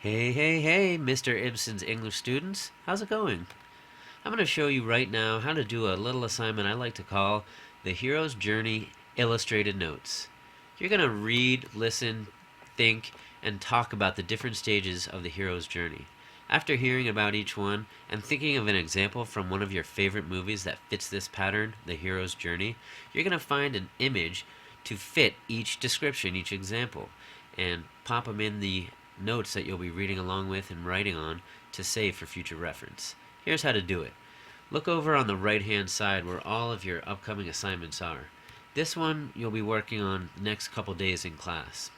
Hey, hey, hey, Mr. Ibsen's English students. How's it going? I'm going to show you right now how to do a little assignment I like to call the Hero's Journey Illustrated Notes. You're going to read, listen, think, and talk about the different stages of the hero's journey. After hearing about each one and thinking of an example from one of your favorite movies that fits this pattern, the hero's journey, you're going to find an image to fit each description, each example, and pop them in the notes that you'll be reading along with and writing on to save for future reference. Here's how to do it. Look over on the right hand side where all of your upcoming assignments are. This one you'll be working on the next couple days in class.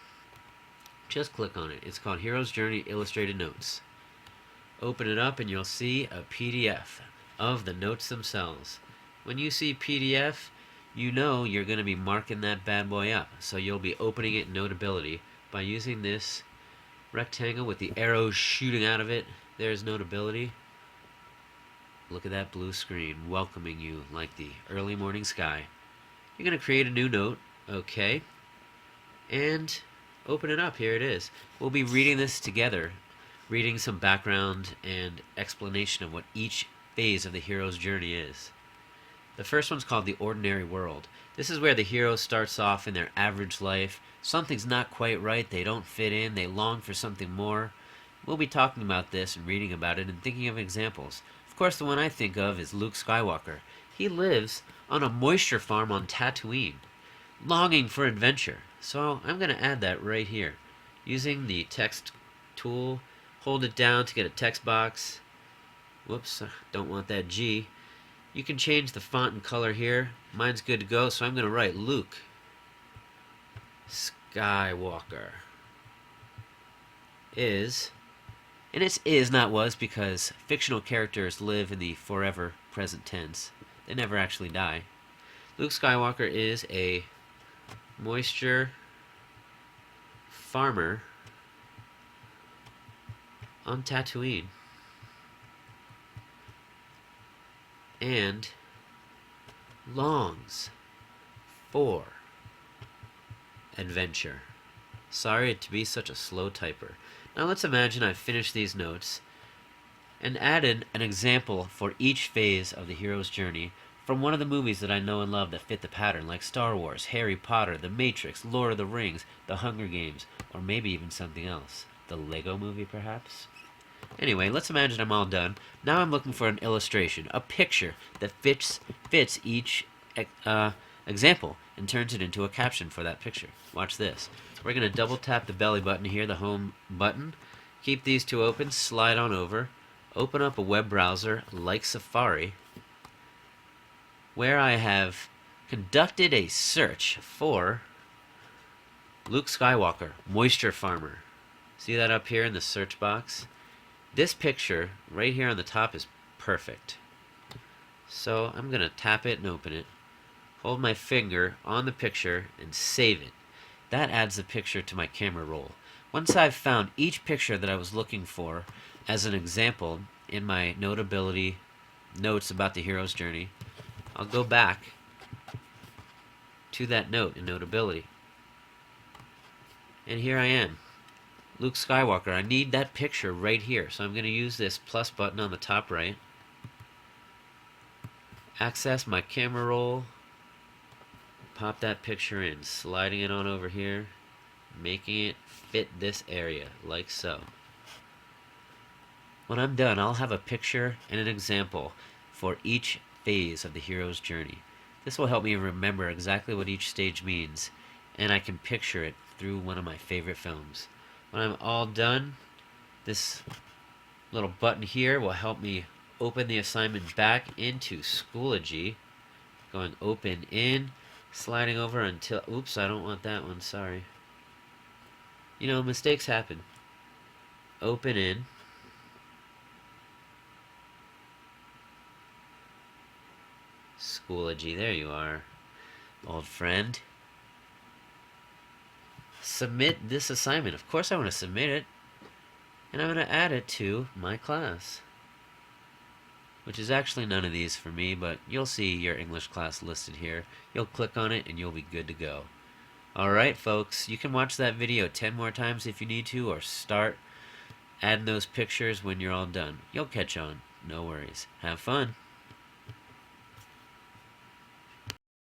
Just click on it. It's called Hero's Journey Illustrated Notes. Open it up and you'll see a PDF of the notes themselves. When you see PDF, you know you're going to be marking that bad boy up. So you'll be opening it in Notability by using this rectangle with the arrows shooting out of it. There's Notability. Look at that blue screen welcoming you like the early morning sky. You're going to create a new note, okay, and open it up. Here it is. We'll be reading this together, reading some background and explanation of what each phase of the hero's journey is. The first one's called The Ordinary World. This is where the hero starts off in their average life. Something's not quite right, they don't fit in, they long for something more. We'll be talking about this and reading about it and thinking of examples. Of course, the one I think of is Luke Skywalker. He lives on a moisture farm on Tatooine, longing for adventure. So I'm going to add that right here. Using the text tool, hold it down to get a text box. Whoops, don't want that G. You can change the font and color here. Mine's good to go, so I'm going to write Luke Skywalker is, and it's is not was because fictional characters live in the forever present tense. They never actually die. Luke Skywalker is a moisture farmer on Tatooine and longs for adventure. Sorry to be such a slow typer. Now let's imagine I've finished these notes and added an example for each phase of the hero's journey from one of the movies that I know and love that fit the pattern, like Star Wars, Harry Potter, The Matrix, Lord of the Rings, The Hunger Games, or maybe even something else. The Lego movie, perhaps? Anyway, let's imagine I'm all done. Now I'm looking for an illustration, a picture that fits each example and turns it into a caption for that picture. Watch this. We're going to double tap the belly button here, the home button. Keep these two open, slide on over. Open up a web browser like Safari, where I have conducted a search for Luke Skywalker, moisture farmer. See that up here in the search box? This picture right here on the top is perfect. So I'm going to tap it and open it. Hold my finger on the picture and save it. That adds the picture to my camera roll. Once I've found each picture that I was looking for as an example in my Notability notes about the hero's journey, I'll go back to that note in Notability. And here I am. Luke Skywalker. I need that picture right here. So I'm going to use this plus button on the top right. Access my camera roll. Pop that picture in. Sliding it on over here. Making it fit this area, like so. When I'm done, I'll have a picture and an example for each phase of the hero's journey. This will help me remember exactly what each stage means, and I can picture it through one of my favorite films. When I'm all done, this little button here will help me open the assignment back into Schoology. Going open in, sliding over until, oops, I don't want that one, sorry. You know, mistakes happen. Open in. Schoology, there you are, old friend. Submit this assignment. Of course I want to submit it. And I'm going to add it to my class. Which is actually none of these for me, but you'll see your English class listed here. You'll click on it and you'll be good to go. Alright folks, you can watch that video 10 more times if you need to, or start Add those pictures when you're all done. You'll catch on. No worries. Have fun.